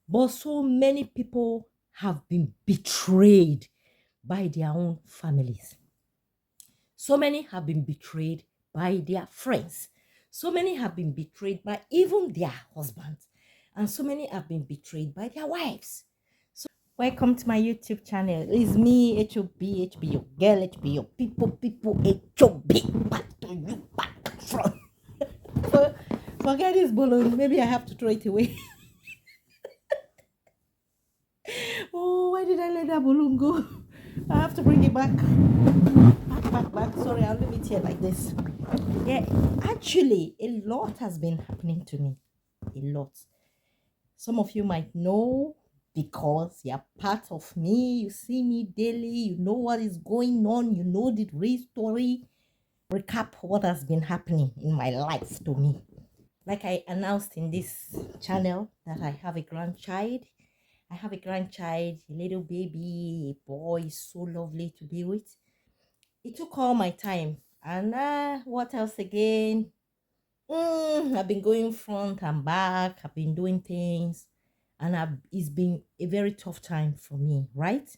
But so many people have been betrayed by their own families. So many have been betrayed by their friends. So many have been betrayed by even their husbands. And so many have been betrayed by their wives. Welcome to my YouTube channel. It's me, HOB, your girl, HB, your people, HOB. Back to you, back from. Forget this balloon. Maybe I have to throw it away. Oh, why did I let that balloon go? I have to bring it back. Back. Sorry, I'll leave it here like this. Yeah, actually, a lot has been happening to me. A lot. Some of you might know because you're part of me. You see me daily. You know what is going on. You know the real story. Recap what has been happening in my life to me. Like I announced in this channel that I have a grandchild. I have a grandchild, a little baby, a boy, so lovely to be with. It took all my time. And what else again? I've been going front and back. I've been doing things, and it's been a very tough time for me, right?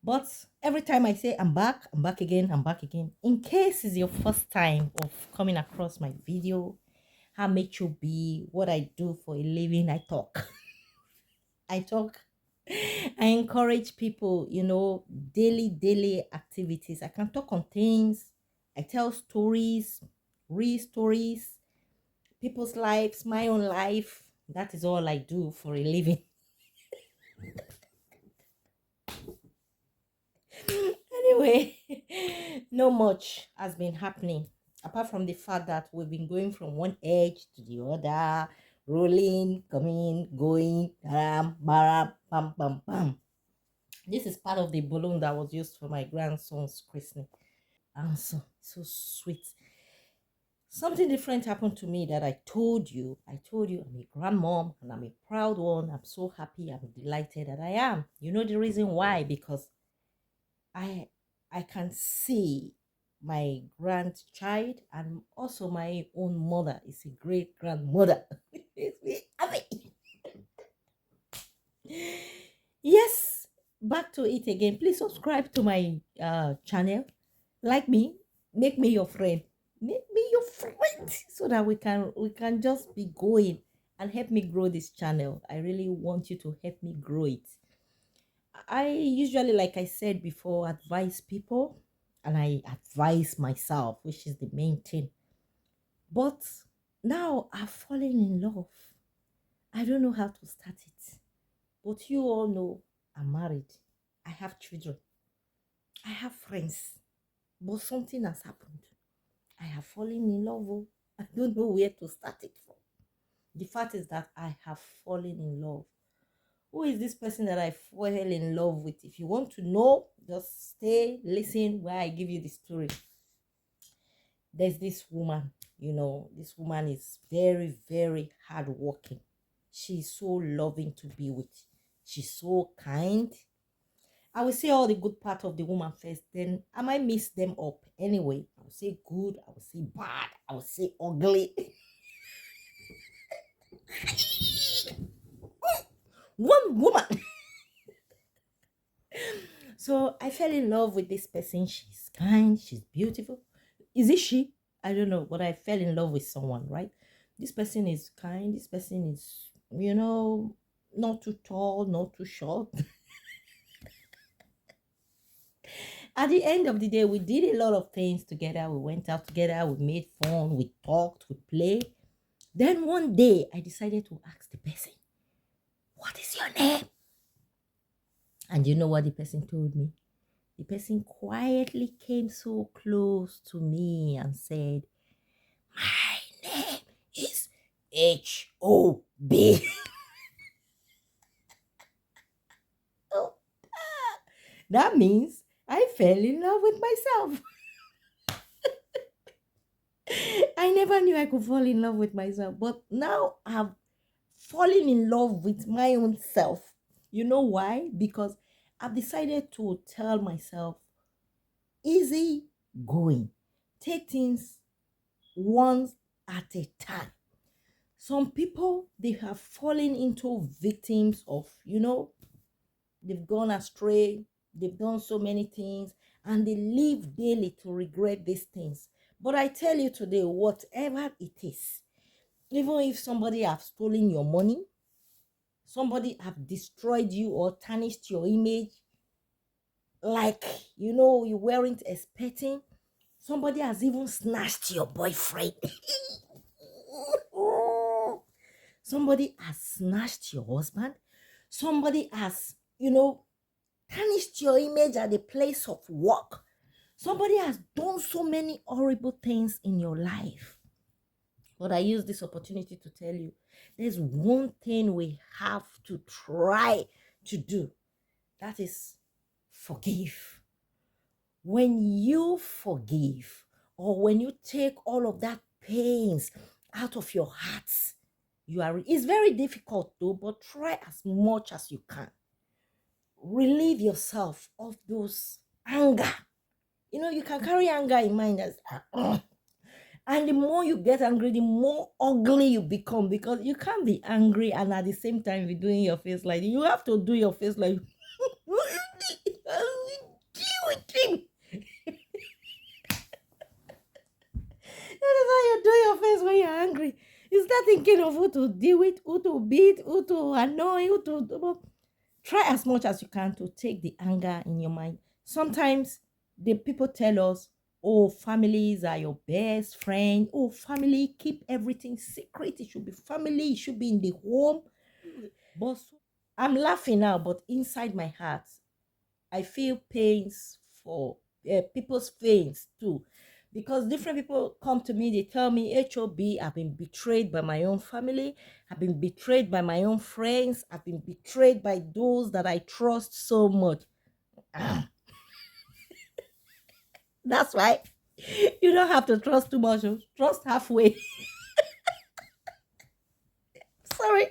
But every time I say I'm back again, I'm back again. In case it's your first time of coming across my video, how make you be what I do for a living, I talk. I talk. I encourage people, daily activities. I can talk on things. I tell stories, real stories, people's lives, my own life. That is all I do for a living. Anyway, no much has been happening apart from the fact that we've been going from one edge to the other, rolling, coming, going, baram, baram, pam, pam, pam. This is part of the balloon that was used for my grandson's christening. And so sweet. Something different happened to me that I told you. I told you I'm a grandmom and I'm a proud one. I'm so happy. I'm delighted that I am. You know the reason why? Because I I can see my grandchild and also my own mother is a great grandmother. Makes me happy. Yes, back to it again. Please subscribe to my channel. Like me, make me your friend. Make me your friend so that we can just be going and help me grow this channel. I really want you to help me grow it. I usually, like I said before, advise people and I advise myself, which is the main thing. But now I've fallen in love. I don't know how to start it. But you all know I'm married. I have children. I have friends. But something has happened. I have fallen in love. Oh. I don't know where to start it from. The fact is that I have fallen in love. Who is this person that I fell in love with? If you want to know, just stay, listen while I give you the story. There's this woman, this woman is very, very hardworking. She's so loving to be with. She's so kind. I will say all the good part of the woman first, then I might mix them up. Anyway, I will say good, I will say bad, I will say ugly. One woman. So I fell in love with this person. She's kind, she's beautiful. Is it she? I don't know, but I fell in love with someone, right? This person is kind, this person is, not too tall, not too short. At the end of the day, we did a lot of things together. We went out together, we made fun, we talked, we played. Then one day, I decided to ask the person, "What is your name?" And you know what the person told me? The person quietly came so close to me and said, "My name is HOB." Oh, that means I fell in love with myself. I never knew I could fall in love with myself, but now I've fallen in love with my own self. You know why? Because I've decided to tell myself, easy going, take things one at a time. Some people, they have fallen into victims of, they've gone astray, they've done so many things, and they live daily to regret these things. But I tell you today, whatever it is, even if somebody have stolen your money, somebody have destroyed you or tarnished your image, like you weren't expecting, somebody has even snatched your boyfriend. Somebody has snatched your husband. Somebody has, tarnished your image at the place of work. Somebody has done so many horrible things in your life. But I use this opportunity to tell you there's one thing we have to try to do. That is forgive. When you forgive, or when you take all of that pains out of your heart, it's very difficult though, but try as much as you can. Relieve yourself of those anger. You can carry anger in mind as and the more you get angry, the more ugly you become, because you can't be angry and at the same time be doing your face like you have to do your face like deal with him. That is how you do your face when you're angry. You start thinking of who to deal with, who to beat, who to annoy, who to try as much as you can to take the anger in your mind. Sometimes the people tell us, oh, families are your best friend. Oh, family, keep everything secret. It should be family. It should be in the home. But I'm laughing now, but inside my heart, I feel pains for people's pains too. Because different people come to me, they tell me, HOB, I've been betrayed by my own family. I've been betrayed by my own friends. I've been betrayed by those that I trust so much. That's why you don't have to trust too much. Trust halfway. Sorry.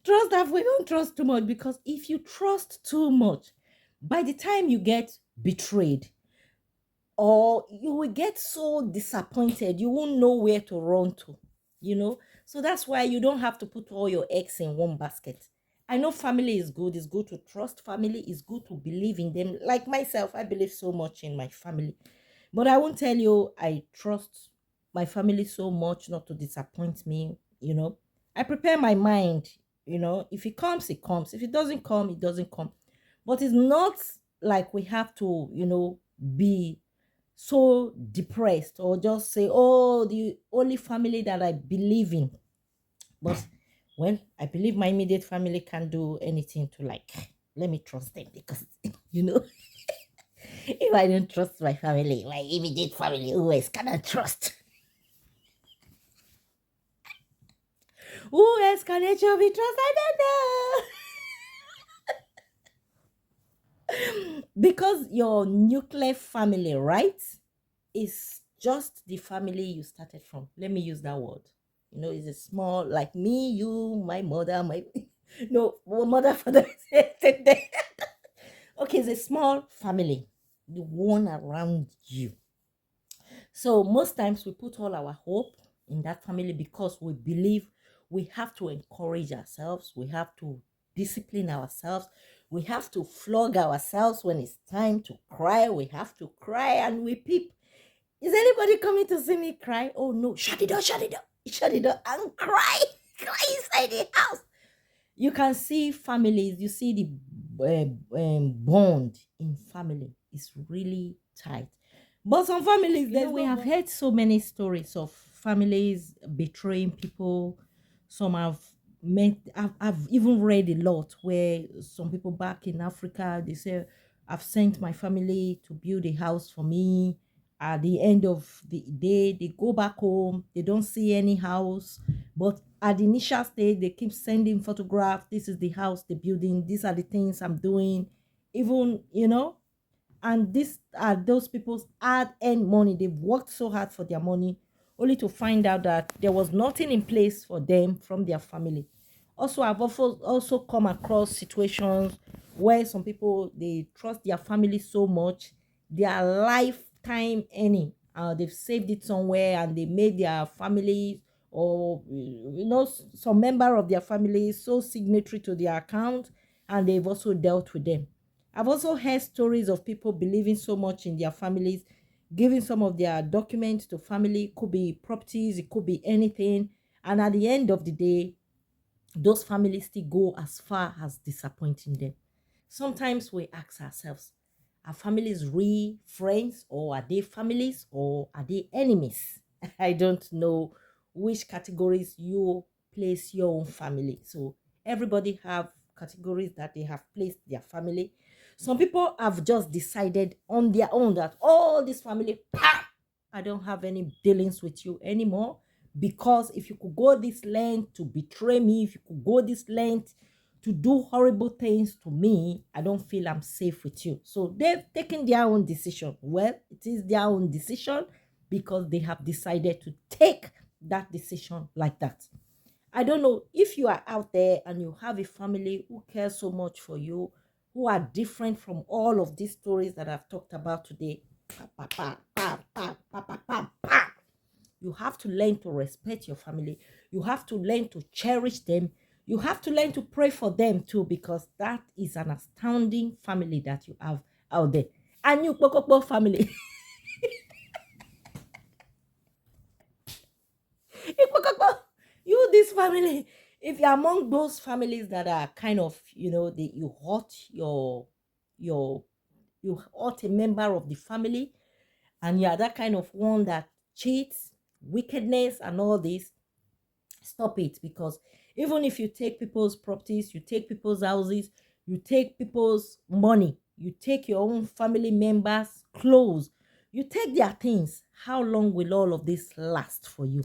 Trust halfway. Don't trust too much, because if you trust too much, by the time you get betrayed, or you will get so disappointed, you won't know where to run to. So that's why you don't have to put all your eggs in one basket. I know family is good. It's good to trust family. It's good to believe in them. Like myself, I believe so much in my family. But I won't tell you I trust my family so much not to disappoint me. I prepare my mind. If it comes, it comes. If it doesn't come, it doesn't come. But it's not like we have to, be so depressed or just say, oh, the only family that I believe in. But well, I believe my immediate family can do anything to, like, let me trust them, because if I don't trust my family, my immediate family, who else can I trust? Who else can HOV trust? I don't know. Because your nuclear family, right, is just the family you started from. Let me use that word. It's a small, like me, you, my mother, my no, mother, father. Okay, it's a small family, the one around you. So most times we put all our hope in that family, because we believe we have to encourage ourselves, we have to discipline ourselves, we have to flog ourselves when it's time to cry. We have to cry and we peep. Is anybody coming to see me cry? Oh no, shut it up, shut it up, shut it up, and cry, cry inside the house. You can see families, you see the bond in family is really tight. But some families, we have heard so many stories of families betraying people. Some have met, I've even read a lot where some people back in Africa, they say, I've sent my family to build a house for me. At the end of the day, they go back home, they don't see any house. But at the initial stage, they keep sending photographs. This is the house, the building, these are the things I'm doing. Even. And these are those people's hard-earned money. They've worked so hard for their money, only to find out that there was nothing in place for them from their family. Also, I've also come across situations where some people, they trust their family so much, their lifetime earning, they've saved it somewhere and they made their family or some member of their family is so signatory to their account, and they've also dealt with them. I've also heard stories of people believing so much in their families, giving some of their documents to family. It could be properties, it could be anything, and at the end of the day, those families still go as far as disappointing them. Sometimes we ask ourselves, are families real friends, or are they families, or are they enemies? I don't know which categories you place your own family. So everybody have categories that they have placed their family. Some people have just decided on their own that all this family, I don't have any dealings with you anymore, because if you could go this length to betray me, if you could go this length to do horrible things to me, I don't feel I'm safe with you. So they've taken their own decision. Well, it is their own decision because they have decided to take that decision like that. I don't know if you are out there and you have a family who cares so much for you, who are different from all of these stories that I've talked about today. You have to learn to respect your family. You have to learn to cherish them. You have to learn to pray for them too, because that is an astounding family that you have out there. And you, Pokoko family. You, this family, if you're among those families that are kind of, you hurt your you hurt a member of the family, and you are that kind of one that cheats, wickedness, and all this, stop it. Because even if you take people's properties, you take people's houses, you take people's money, you take your own family members' clothes, you take their things, how long will all of this last for you?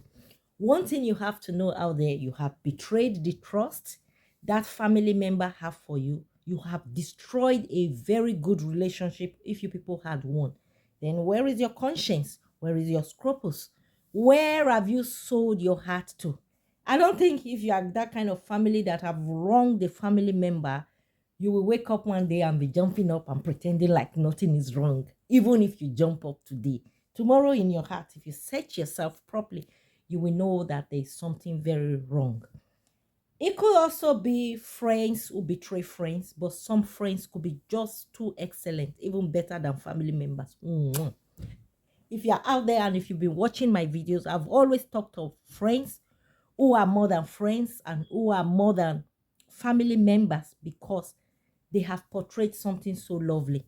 One thing you have to know out there, you have betrayed the trust that family member have for you. You have destroyed a very good relationship if you people had one. Then where is your conscience? Where is your scruples? Where have you sold your heart to? I don't think if you are that kind of family that have wronged the family member, you will wake up one day and be jumping up and pretending like nothing is wrong. Even if you jump up today, tomorrow in your heart, if you search yourself properly, you will know that there's something very wrong. It could also be friends who betray friends, but some friends could be just too excellent, even better than family members. If you're out there and if you've been watching my videos, I've always talked of friends who are more than friends and who are more than family members, because they have portrayed something so lovely.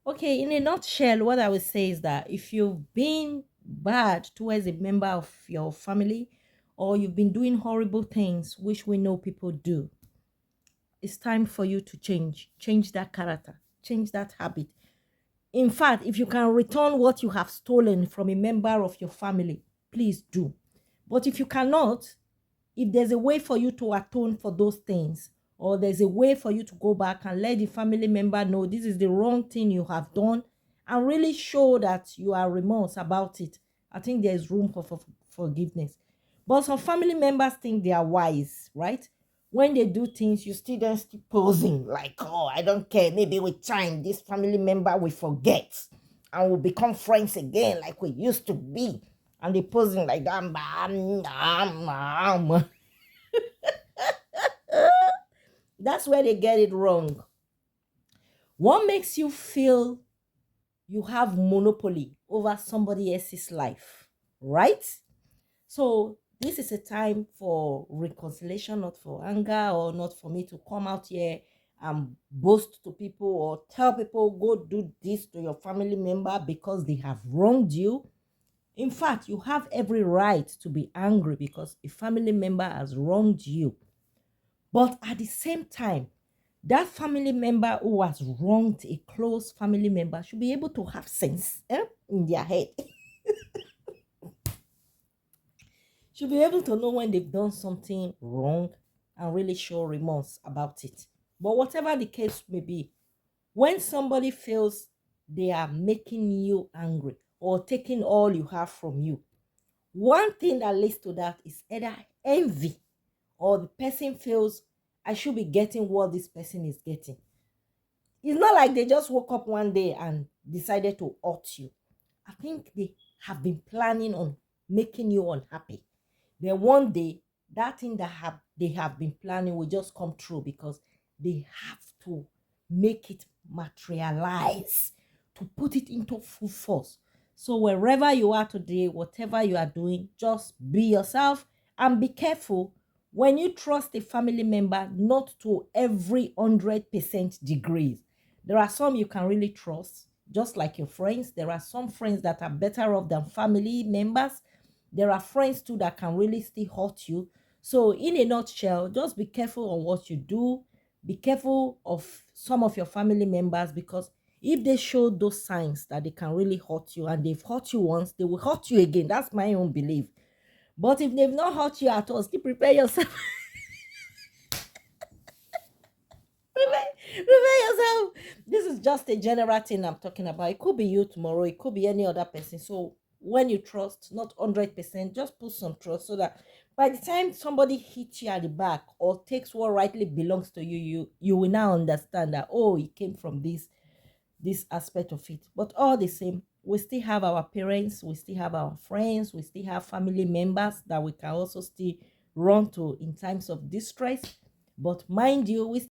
Okay, in a nutshell, what I would say is that if you've been bad towards a member of your family, or you've been doing horrible things, which we know people do, it's time for you to change that character, change that habit. In fact, if you can return what you have stolen from a member of your family, please do. But if you cannot, if there's a way for you to atone for those things, or there's a way for you to go back and let the family member know this is the wrong thing you have done, and really show that you are remorse about it, I think there's room for forgiveness. But some family members think they are wise, right? When they do things, you still don't still posing like, oh, I don't care. Maybe with time, this family member will forget and will become friends again like we used to be. And they posing like that. That's where they get it wrong. What makes you feel you have monopoly over somebody else's life, right? So this is a time for reconciliation, not for anger, or not for me to come out here and boast to people or tell people go do this to your family member because they have wronged you. In fact, you have every right to be angry because a family member has wronged you. But at the same time, that family member who has wronged a close family member should be able to have sense in their head. Should be able to know when they've done something wrong and really show remorse about it. But whatever the case may be, when somebody feels they are making you angry or taking all you have from you, one thing that leads to that is either envy, or the person feels I should be getting what this person is getting. It's not like they just woke up one day and decided to hurt you. I think they have been planning on making you unhappy. then one day that thing they have been planning will just come true, because they have to make it materialize, to put it into full force. So wherever you are today, whatever you are doing, just be yourself and be careful when you trust a family member, not to every 100% degrees. There are some you can really trust, just like your friends. There are some friends that are better off than family members. There are friends too that can really still hurt you. So in a nutshell, just be careful on what you do. Be careful of some of your family members, because if they show those signs that they can really hurt you, and they've hurt you once, they will hurt you again. That's my own belief. But if they've not hurt you at all, still prepare yourself. Prepare yourself. This is just a general thing I'm talking about. It could be you tomorrow, it could be any other person. So when you trust, not 100%, just put some trust, so that by the time somebody hits you at the back or takes what rightly belongs to you, you will now understand that, oh, it came from this aspect of it. But all the same, we still have our parents, we still have our friends, we still have family members that we can also still run to in times of distress. But mind you, we